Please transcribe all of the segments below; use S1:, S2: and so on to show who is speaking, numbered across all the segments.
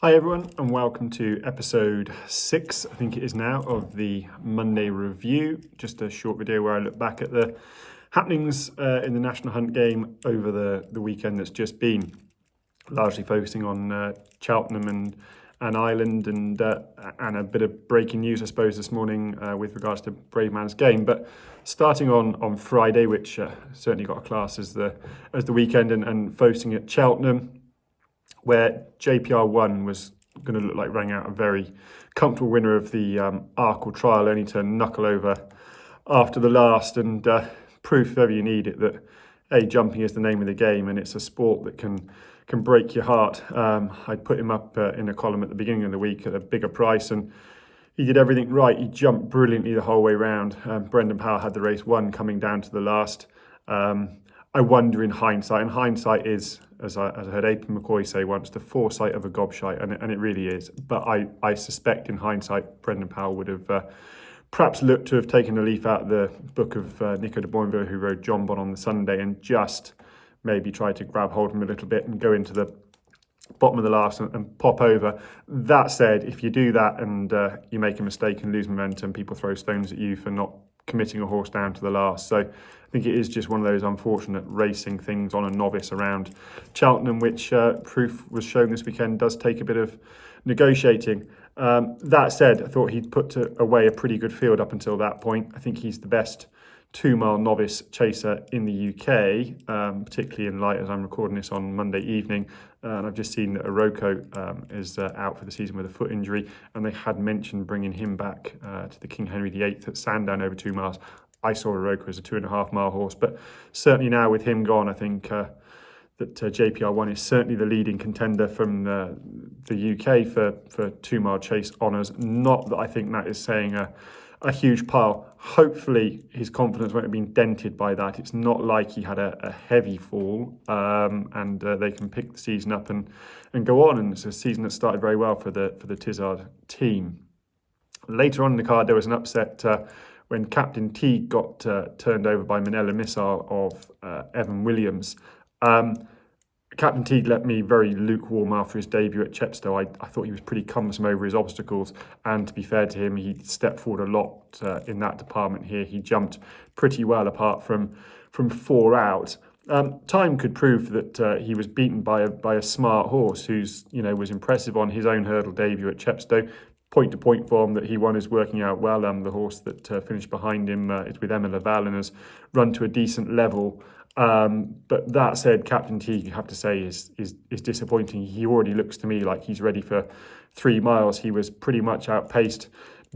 S1: Hi everyone and welcome to episode 6, I think it is now, of the Monday Review. Just a short video where I look back at the happenings in the National Hunt game over the weekend that's just been, largely focusing on Cheltenham and Ireland and a bit of breaking news, I suppose, this morning with regards to Bravemansgame. But starting on Friday, which certainly got a class as the weekend, and focusing at Cheltenham, where JPR One was going to look like running out a very comfortable winner of the Arkle trial, only to knuckle over after the last, and proof if ever you need it that jumping is the name of the game, and it's a sport that can break your heart. I put him up in a column at the beginning of the week at a bigger price, and he did everything right. He jumped brilliantly the whole way round. Brendan Powell had the race won coming down to the last. I wonder in hindsight, and hindsight is, as I heard Aidan McCoy say once, the foresight of a gobshite, and it really is. But I suspect in hindsight, Brendan Powell would have perhaps looked to have taken a leaf out of the book of Nico de Boinville, who rode Jonbon on the Sunday, and just maybe tried to grab hold of him a little bit and go into the bottom of the last and pop over. That said, if you do that and you make a mistake and lose momentum, people throw stones at you for not committing a horse down to the last. So I think it is just one of those unfortunate racing things on a novice around Cheltenham, which proof was shown this weekend does take a bit of negotiating. That said, I thought he'd put away a pretty good field up until that point. I think he's the best 2-mile novice chaser in the UK, particularly in light as I'm recording this on Monday evening. And I've just seen that Iberico is out for the season with a foot injury, and they had mentioned bringing him back to the King Henry VIII at Sandown over 2 miles. I saw Iberico as a 2.5-mile horse, but certainly now with him gone, I think that JPR One is certainly the leading contender from the UK for 2-mile chase honours. Not that I think that is saying a huge pile. Hopefully his confidence won't have been dented by that. It's not like he had a heavy fall, and they can pick the season up and go on. And it's a season that started very well for the Tizard team. Later on in the card, there was an upset when Captain Teague got turned over by Manila Missile of Evan Williams. Captain Teague left me very lukewarm after his debut at Chepstow. I thought he was pretty cumbersome over his obstacles, and to be fair to him, he stepped forward a lot in that department here. He jumped pretty well apart from 4 out. Time could prove that he was beaten by a smart horse who's was impressive on his own hurdle debut at Chepstow. Point-to-point form that he won is working out well. The horse that finished behind him is with Emma Laval and has run to a decent level. But that said, Captain Teague, you have to say, is disappointing. He already looks to me like he's ready for 3 miles. He was pretty much outpaced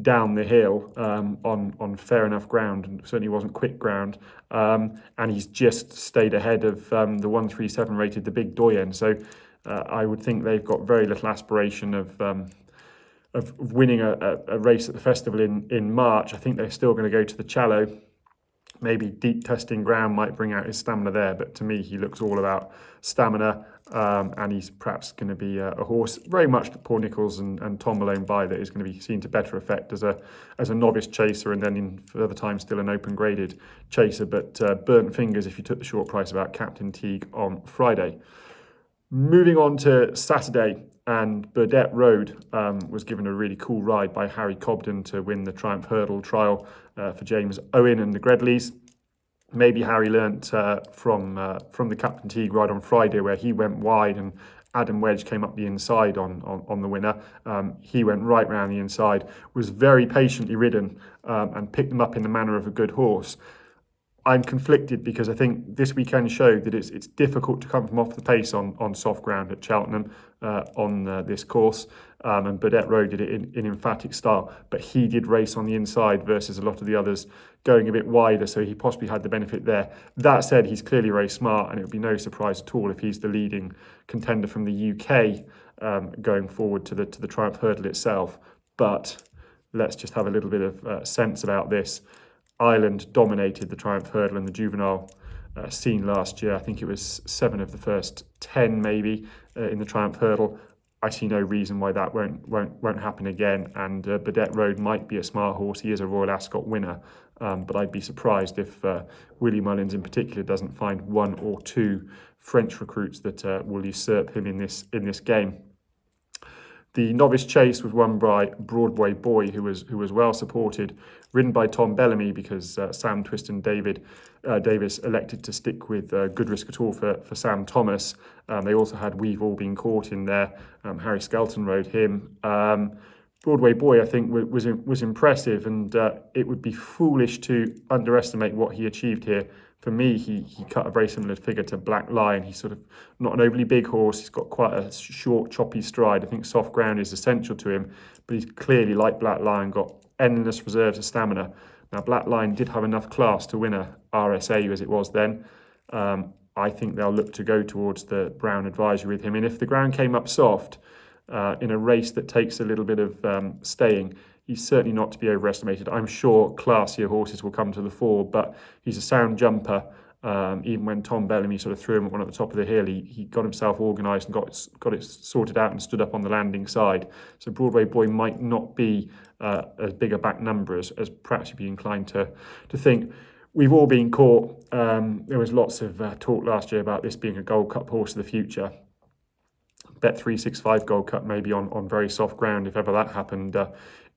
S1: down the hill on fair enough ground, and certainly wasn't quick ground. And he's just stayed ahead of the 137 rated, the Big Doyen. So I would think they've got very little aspiration of winning a race at the festival in March. I think they're still going to go to the Challow. Maybe deep testing ground might bring out his stamina there, but to me he looks all about stamina, and he's perhaps going to be a horse very much that Paul Nicholls and Tom Malone buy, that is going to be seen to better effect as a novice chaser, and then in further time still an open graded chaser. But burnt fingers if you took the short price about Captain Teague on Friday. Moving on to Saturday, and Burdett Road was given a really cool ride by Harry Cobden to win the Triumph Hurdle trial for James Owen and the Gredleys. Maybe Harry learnt from the Captain Teague ride on Friday, where he went wide and Adam Wedge came up the inside on the winner. He went right round the inside, was very patiently ridden, and picked them up in the manner of a good horse. I'm conflicted because I think this weekend showed that it's difficult to come from off the pace on soft ground at Cheltenham on this course, and Burdett Road did it in emphatic style, but he did race on the inside versus a lot of the others going a bit wider, so he possibly had the benefit there. That said, he's clearly very smart, and it would be no surprise at all if he's the leading contender from the UK going forward to the Triumph Hurdle itself. But let's just have a little bit of sense about this. Ireland dominated the Triumph Hurdle and the juvenile scene last year. I think it was 7 of the first 10 maybe in the Triumph Hurdle. I see no reason why that won't happen again. And Burdett Road might be a smart horse. He is a Royal Ascot winner, but I'd be surprised if Willie Mullins in particular doesn't find 1 or 2 French recruits that will usurp him in this game. The novice chase was won by Broadway Boy, who was well supported, ridden by Tom Bellamy because Sam Twiston Davis elected to stick with Good Risk at All for Sam Thomas. They also had Weveallbeencaught in there. Harry Skelton rode him. Broadway Boy, I think, was impressive, and it would be foolish to underestimate what he achieved here. For me, he cut a very similar figure to Black Lion. He's sort of not an overly big horse. He's got quite a short, choppy stride. I think soft ground is essential to him, but he's clearly, like Black Lion, got endless reserves of stamina. Now, Black Lion did have enough class to win a RSA as it was then. I think they'll look to go towards the Brown Advisory with him. And if the ground came up soft in a race that takes a little bit of staying, he's certainly not to be overestimated. I'm sure classier horses will come to the fore, but he's a sound jumper. Even when Tom Bellamy sort of threw him at one at the top of the hill, he got himself organised and got it sorted out and stood up on the landing side. So Broadway Boy might not be as big a back number as perhaps you'd be inclined to think. We've all been caught. There was lots of talk last year about this being a Gold Cup horse of the future. Bet 365 Gold Cup maybe on very soft ground if ever that happened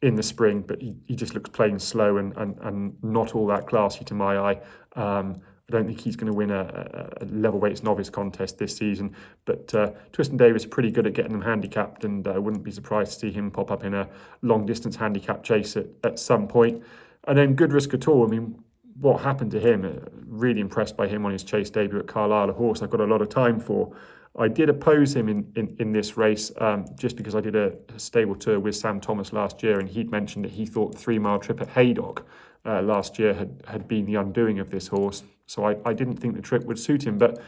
S1: in the spring, but he just looks plain slow and not all that classy to my eye. I don't think he's going to win a level weights novice contest this season, but Twiston Davis is pretty good at getting them handicapped, and I wouldn't be surprised to see him pop up in a long distance handicap chase at some point. And then Good Risk at All, I mean, what happened to him? Really impressed by him on his chase debut at Carlisle, a horse I've got a lot of time for. I did oppose him in this race just because I did a stable tour with Sam Thomas last year, and he'd mentioned that he thought the 3 mile trip at Haydock last year had been the undoing of this horse. So I didn't think the trip would suit him, but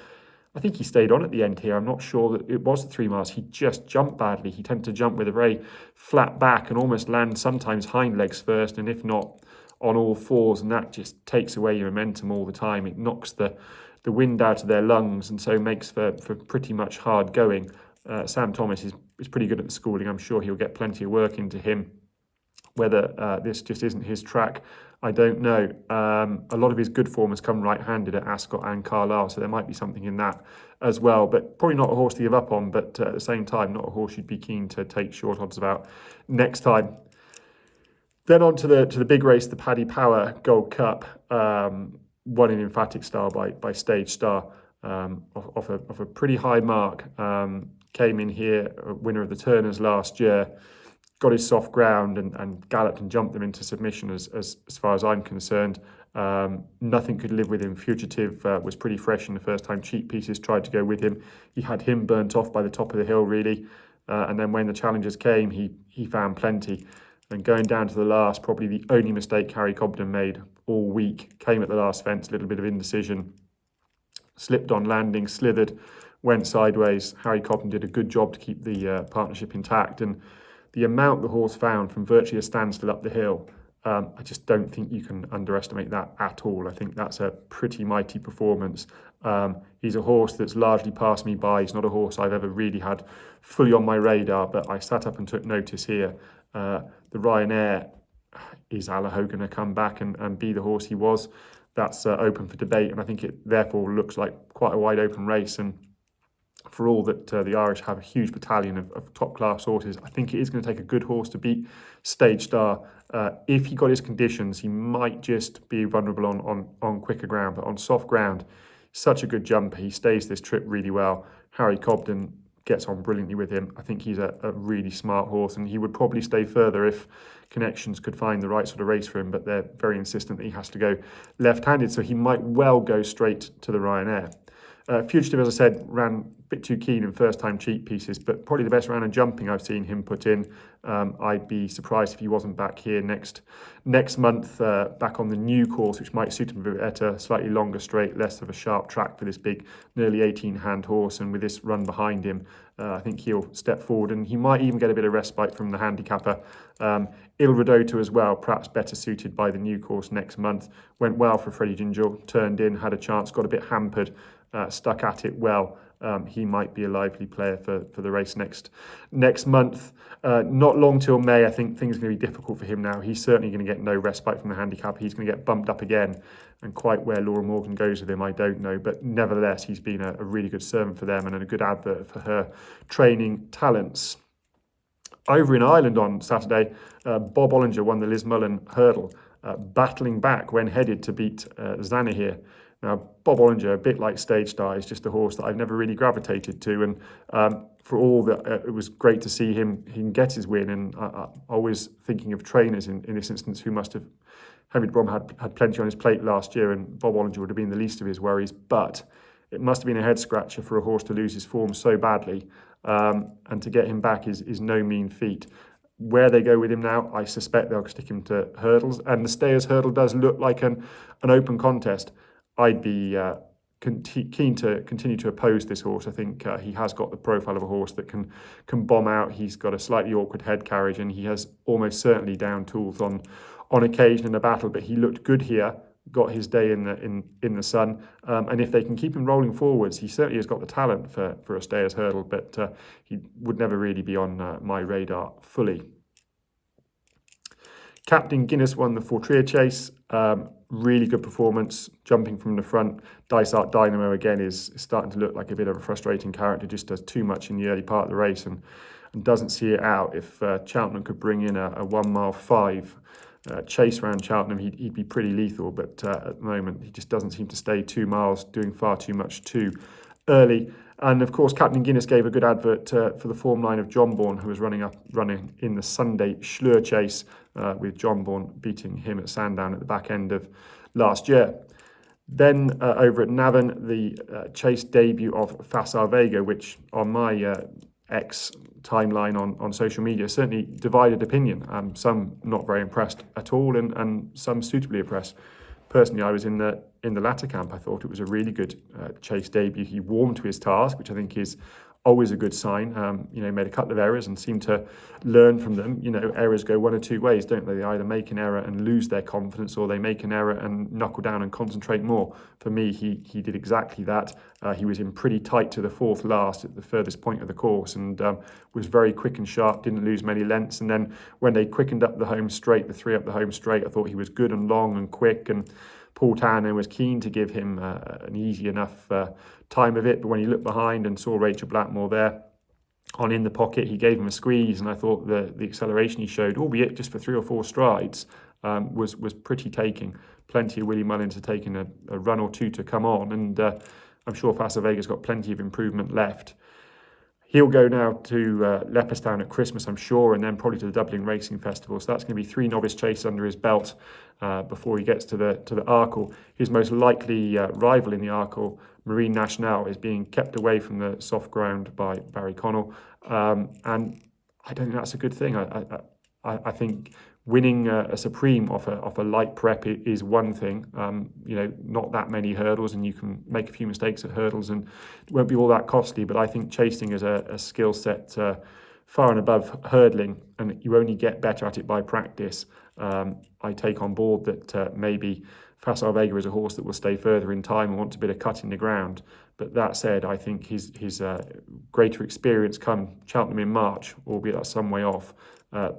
S1: I think he stayed on at the end here. I'm not sure that it was the 3 miles. He just jumped badly. He tended to jump with a very flat back and almost land sometimes hind legs first, and if not, on all fours, and that just takes away your momentum all the time. It knocks the wind out of their lungs, and so makes for pretty much hard going. Sam Thomas is pretty good at the schooling. I'm sure he'll get plenty of work into him. Whether this just isn't his track, I don't know. A lot of his good form has come right-handed at Ascot and Carlisle, so there might be something in that as well. But probably not a horse to give up on, but at the same time, not a horse you'd be keen to take short odds about next time. Then on to the big race, the Paddy Power Gold Cup, won in emphatic style by Stage Star, off a pretty high mark. Came in here, winner of the Turners last year, got his soft ground and galloped and jumped them into submission as far as I'm concerned. Nothing could live with him. Fugitif was pretty fresh in the first time cheap pieces tried to go with him. He had him burnt off by the top of the hill, really. And then when the challengers came, he found plenty. And going down to the last, probably the only mistake Harry Cobden made all week, came at the last fence, a little bit of indecision, slipped on landing, slithered, went sideways. Harry Cobden did a good job to keep the partnership intact, and the amount the horse found from virtually a standstill up the hill, I just don't think you can underestimate that at all. I think that's a pretty mighty performance. He's a horse that's largely passed me by. He's not a horse I've ever really had fully on my radar, but I sat up and took notice here. The Ryanair, is Allaho going to come back and be the horse he was? That's open for debate, and I think it therefore looks like quite a wide open race. And for all that the Irish have a huge battalion of top class horses, I think it is going to take a good horse to beat Stage Star. If he got his conditions, he might just be vulnerable on quicker ground, but on soft ground, such a good jumper. He stays this trip really well. Harry Cobden gets on brilliantly with him. I think he's a really smart horse, and he would probably stay further if Connections could find the right sort of race for him, but they're very insistent that he has to go left-handed, so he might well go straight to the Ryanair. Fugitif, as I said, ran a bit too keen in first-time cheap pieces, but probably the best round of jumping I've seen him put in. I'd be surprised if he wasn't back here next month, back on the new course, which might suit him a bit better, slightly longer straight, less of a sharp track for this big, nearly 18-hand horse, and with this run behind him, I think he'll step forward, and he might even get a bit of respite from the handicapper. Ridoto as well, perhaps better suited by the new course next month. Went well for Freddie Gingill, turned in, had a chance, got a bit hampered, stuck at it well. He might be a lively player for the race next month. Not long till May. I think things are going to be difficult for him now. He's certainly going to get no respite from the handicap. He's going to get bumped up again, and quite where Laura Morgan goes with him, I don't know. But nevertheless, he's been a really good servant for them and a good advert for her training talents. Over in Ireland on Saturday, Bob Ollinger won the Liz Mullen hurdle, battling back when headed to beat Zanahiyr. Now, Bob Ollinger, a bit like Stage Star, is just a horse that I've never really gravitated to. And for all that, it was great to see him get his win. And always thinking of trainers in this instance who must have, Henry de Brom had plenty on his plate last year, and Bob Ollinger would have been the least of his worries. But it must have been a head scratcher for a horse to lose his form so badly. And to get him back is no mean feat. Where they go with him now, I suspect they'll stick him to hurdles. And the Stayers hurdle does look like an open contest. I'd be keen to continue to oppose this horse. I think he has got the profile of a horse that can bomb out. He's got a slightly awkward head carriage, and he has almost certainly down tools on occasion in a battle. But he looked good here, got his day in the sun, and if they can keep him rolling forwards, he certainly has got the talent for a Stayers hurdle. But he would never really be on my radar fully. Captain Guinness won the Fortria chase. Really good performance, jumping from the front. Dysart Dynamo again is starting to look like a bit of a frustrating character, just does too much in the early part of the race and doesn't see it out. If Cheltenham could bring in a 1 mile 5 chase around Cheltenham, he'd be pretty lethal, but at the moment he just doesn't seem to stay 2 miles, doing far too much too early. And of course, Captain Guinness gave a good advert for the form line of Jonbon, who was running in the Sunday Schlur chase, with Jonbon beating him at Sandown at the back end of last year. Then over at Navan, the chase debut of Facile Vega, which on my X timeline on social media certainly divided opinion. Some not very impressed at all, and some suitably impressed. Personally, I was in the latter camp. I thought it was a really good chase debut. He warmed to his task, which I think is always a good sign. Made a couple of errors and seemed to learn from them. Errors go one or two ways, don't they? They either make an error and lose their confidence, or they make an error and knuckle down and concentrate more. For me, he did exactly that. He was in pretty tight to the fourth last at the furthest point of the course, and was very quick and sharp, didn't lose many lengths. And then when they quickened up the home straight, the 3 up the home straight, I thought he was good and long and quick, and Paul Tanner was keen to give him an easy enough time of it, but when he looked behind and saw Rachel Blackmore there on in the pocket, he gave him a squeeze, and I thought the acceleration he showed, albeit just for 3 or 4 strides, was pretty taking. Plenty of Willie Mullins to taking a run or two to come on, and I'm sure Facile Vega's got plenty of improvement left. He'll go now to Leopardstown at Christmas, I'm sure, and then probably to the Dublin Racing Festival. So that's going to be 3 novice chases under his belt before he gets to the Arkle. His most likely rival in the Arkle, Marine Nationale, is being kept away from the soft ground by Barry Connell, and I don't think that's a good thing. I think winning a Supreme off a light prep is one thing. Not that many hurdles, and you can make a few mistakes at hurdles and it won't be all that costly. But I think chasing is a skill set far and above hurdling, and you only get better at it by practice. I take on board that maybe Facile Vega is a horse that will stay further in time and want a bit of cutting the ground. But that said, I think his greater experience come Cheltenham in March, albeit that's some way off,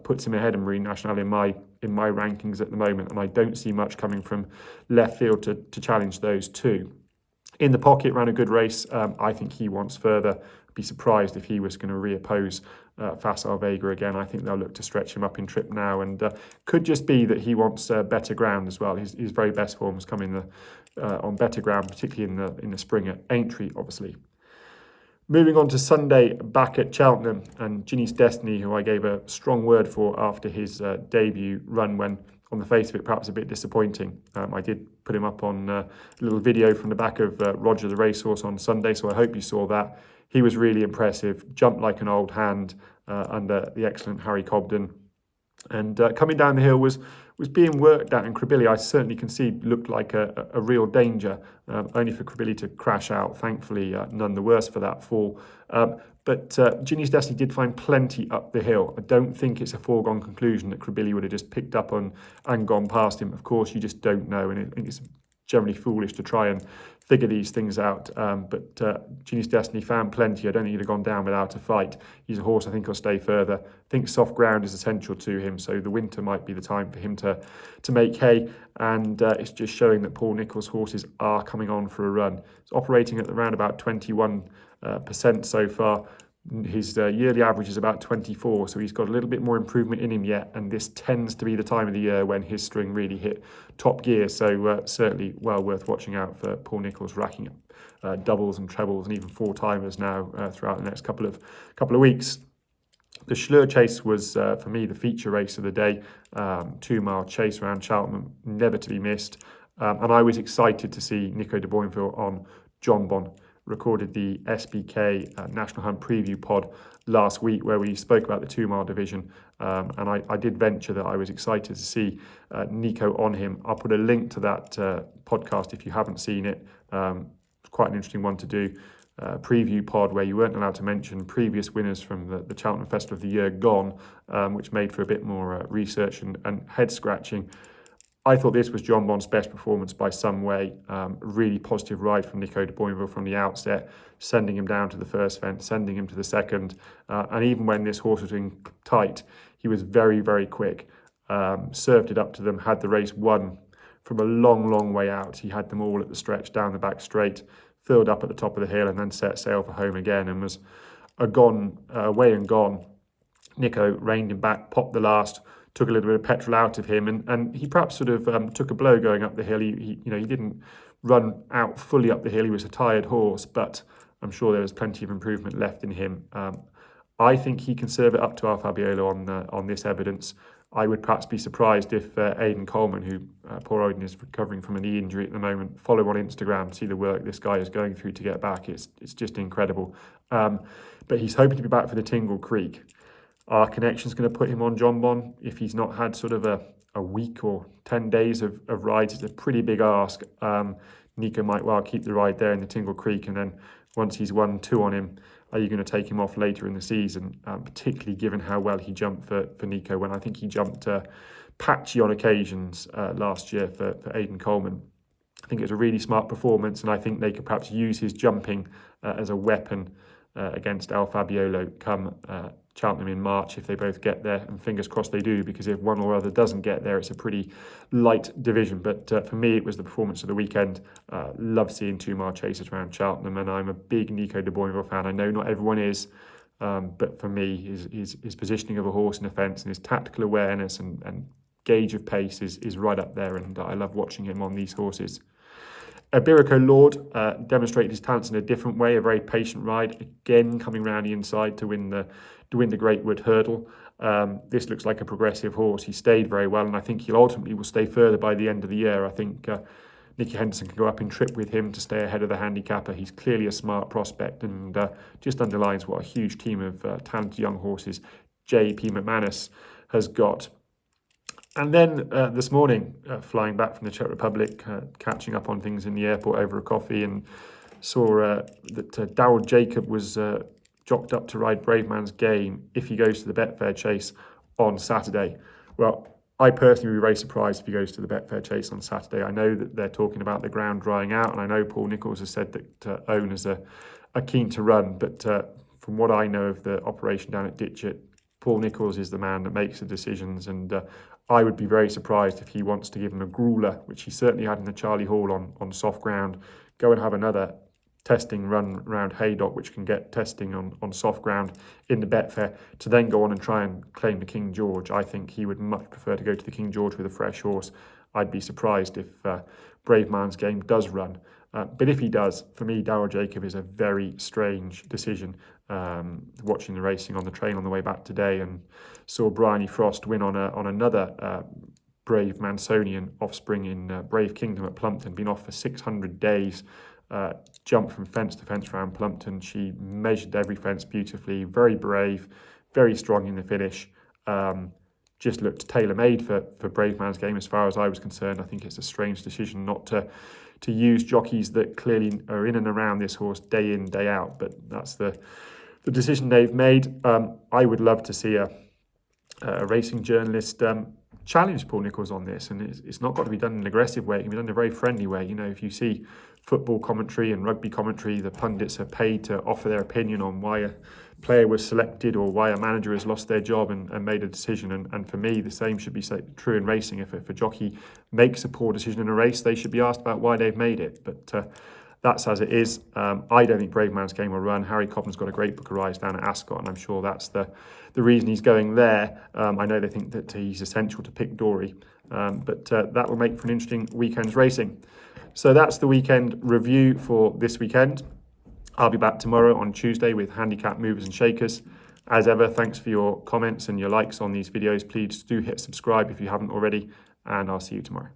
S1: puts him ahead of Marine Nationale in my rankings at the moment, and I don't see much coming from left field to challenge those two. In the pocket, ran a good race. I think he wants further. Be surprised if he was going to reoppose Facile Vega again. I think they'll look to stretch him up in trip now, and could just be that he wants better ground as well. His very best form has come on better ground, particularly in the spring at Aintree, obviously. Moving on to Sunday back at Cheltenham, and Ginny's Destiny, who I gave a strong word for after his debut run, when on the face of it perhaps a bit disappointing. I did put him up on a little video from the back of Roger the Racehorse on Sunday, so I hope you saw that. He was really impressive, jumped like an old hand under the excellent Harry Cobden, and coming down the hill was being worked at, and Cribilli, I certainly concede, looked like a real danger, only for Cribilli to crash out. Thankfully, none the worse for that fall. But Ginny's Destiny did find plenty up the hill. I don't think it's a foregone conclusion that Cribilli would have just picked up on and gone past him. Of course, you just don't know, and it's generally foolish to try and figure these things out. But Ginny's Destiny found plenty. I don't think he'd have gone down without a fight. He's a horse I think will stay further. I think soft ground is essential to him, so the winter might be the time for him to make hay. And it's just showing that Paul Nicholls' horses are coming on for a run. It's operating at around about 21% so far. His yearly average is about 24, so he's got a little bit more improvement in him yet, and this tends to be the time of the year when his string really hit top gear, so certainly well worth watching out for Paul Nicholls, racking up doubles and trebles and even four-timers now throughout the next couple of weeks. The Schlur Chase was, for me, the feature race of the day. 2-mile chase around Cheltenham, never to be missed. And I was excited to see Nico de Boinville on Jonbon. Recorded the SBK National Hunt Preview pod last week where we spoke about the 2-mile division. And I did venture that I was excited to see Nico on him. I'll put a link to that podcast if you haven't seen it. It's quite an interesting one to do. Preview pod where you weren't allowed to mention previous winners from the Cheltenham Festival of the year gone, which made for a bit more research and head scratching. I thought this was Jonbon's best performance by some way. Really positive ride from Nico de Boinville from the outset, sending him down to the first fence, sending him to the second, and even when this horse was in tight, he was very, very quick. Served it up to them, had the race won from a long way out. He had them all at the stretch down the back straight, filled up at the top of the hill and then set sail for home again and was away and gone. Nico reined him back, popped the last, took a little bit of petrol out of him, and he perhaps sort of took a blow going up the hill. He didn't run out fully up the hill. He was a tired horse, but I'm sure there was plenty of improvement left in him. I think he can serve it up to Alfabiolo on this evidence. I would perhaps be surprised if Aidan Coleman, who poor Aidan is recovering from a knee injury at the moment, follow on Instagram, see the work this guy is going through to get back. It's just incredible. But he's hoping to be back for the Tingle Creek. Our connection's going to put him on Jonbon if he's not had sort of a week or 10 days of rides. It's a pretty big ask. Nico might well keep the ride there in the Tingle Creek, and then once he's won 2 on him, are you going to take him off later in the season, particularly given how well he jumped for Nico when I think he jumped patchy on occasions last year for Aidan Coleman. I think it was a really smart performance, and I think they could perhaps use his jumping as a weapon against Alfabiolo come Cheltenham in March if they both get there, and fingers crossed they do, because if one or other doesn't get there, it's a pretty light division. But for me, it was the performance of the weekend. Love seeing 2-mile chases around Cheltenham, and I'm a big Nico de Boinville fan. I know not everyone is, but for me, his positioning of a horse in a fence and his tactical awareness and gauge of pace is right up there, and I love watching him on these horses. Iberico Lord demonstrated his talents in a different way, a very patient ride, again coming round the inside to win the Great Wood Hurdle. This looks like a progressive horse. He stayed very well, and I think he ultimately will stay further by the end of the year. I think Nicky Henderson can go up in trip with him to stay ahead of the handicapper. He's clearly a smart prospect, and just underlines what a huge team of talented young horses J.P. McManus has got. And then this morning, flying back from the Czech Republic, catching up on things in the airport over a coffee, and saw that Daryl Jacob was jocked up to ride Bravemansgame if he goes to the Betfair Chase on Saturday. Well, I personally would be very surprised if he goes to the Betfair Chase on Saturday. I know that they're talking about the ground drying out, and I know Paul Nicholls has said that owners are keen to run, but from what I know of the operation down at Ditchett, Paul Nicholls is the man that makes the decisions, and I would be very surprised if he wants to give him a grueler, which he certainly had in the Charlie Hall on soft ground, go and have another testing run around Haydock, which can get testing on soft ground in the Betfair, to then go on and try and claim the King George. I think he would much prefer to go to the King George with a fresh horse. I'd be surprised if Bravemansgame does run. But if he does, for me, Daryl Jacob is a very strange decision. Watching the racing on the train on the way back today, and saw Bryony Frost win on another Brave Mansonian offspring in Brave Kingdom at Plumpton, been off for 600 days, jumped from fence to fence around Plumpton. She measured every fence beautifully, very brave, very strong in the finish. Just looked tailor-made for Bravemansgame as far as I was concerned. I think it's a strange decision not to use jockeys that clearly are in and around this horse day in, day out, but that's the decision they've made. I would love to see a racing journalist challenge Paul Nicholls on this, and it's not got to be done in an aggressive way. It can be done in a very friendly way. You know, if you see football commentary and rugby commentary, the pundits are paid to offer their opinion on why a player was selected or why a manager has lost their job and made a decision. And for me, the same should be true in racing. If a jockey makes a poor decision in a race, they should be asked about why they've made it. But that's as it is. I don't think Bravemansgame will run. Harry Cobden's got a great book of rides down at Ascot, and I'm sure that's the reason he's going there. I know they think that he's essential to pick Dory, but that will make for an interesting weekend's racing. So that's the weekend review for this weekend. I'll be back tomorrow on Tuesday with handicap movers and shakers. As ever, thanks for your comments and your likes on these videos. Please do hit subscribe if you haven't already, and I'll see you tomorrow.